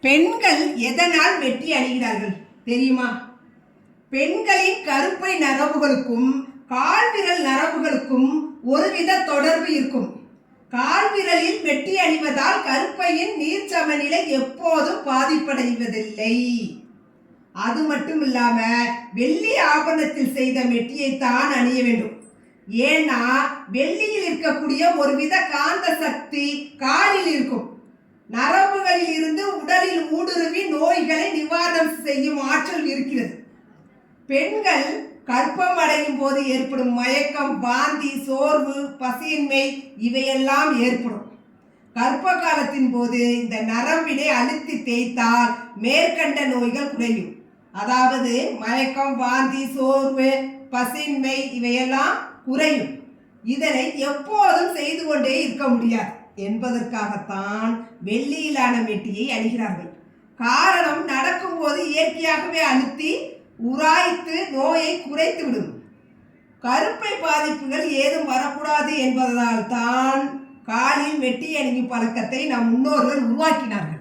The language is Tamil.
பெண்கள் எதனால் மெட்டி அணிகிறார்கள் தெரியுமா? பெண்களின் கருப்பை நரம்புகளுக்கும் கால்விரல் நரம்புகளுக்கும் ஒருவித தொடர்பு இருக்கும். கால்விரலில் மெட்டி அணிவதால் கருப்பையின் நீர் சமநிலை எப்போதும் பாதிப்படைவதில்லை. அது மட்டும் இல்லாம வெள்ளி ஆபரணத்தில் செய்த மெட்டியை தான் அணிய வேண்டும். ஏன்னா வெள்ளியில் இருக்கக்கூடிய ஒருவித காந்த சக்தி காலில் இருக்கும். நரம்புகளில் இருந்து உடலில் ஊடுருவி நோய்களை நிவாரணம் செய்யும் ஆற்றல் இருக்கிறது. பெண்கள் கர்ப்பம் அடையும் போது ஏற்படும் மயக்கம், வாந்தி, சோர்வு, பசியின்மை இவையெல்லாம் ஏற்படும். கர்ப்ப காலத்தின் போது இந்த நரம்பினை அழுத்தி தேய்த்தால் மேற்கண்ட நோய்கள் குறையும். அதாவது மயக்கம், வாந்தி, சோர்வு, பசியின்மை இவையெல்லாம் குறையும். இதனை எப்போதும் செய்து கொண்டே இருக்க முடியாது என்பதற்காகத்தான் வெள்ளியிலான மெட்டியை அணிகிறார்கள். காரணம், நடக்கும்போது இயற்கையாகவே அழுத்தி உராய்த்து நோயை குறைத்து விடும். கருப்பை பாதிப்புகள் ஏதும் வரக்கூடாது என்பதால் தான் காலில் மெட்டி அணியும் பழக்கத்தை நம் முன்னோர்கள் உருவாக்கினார்கள்.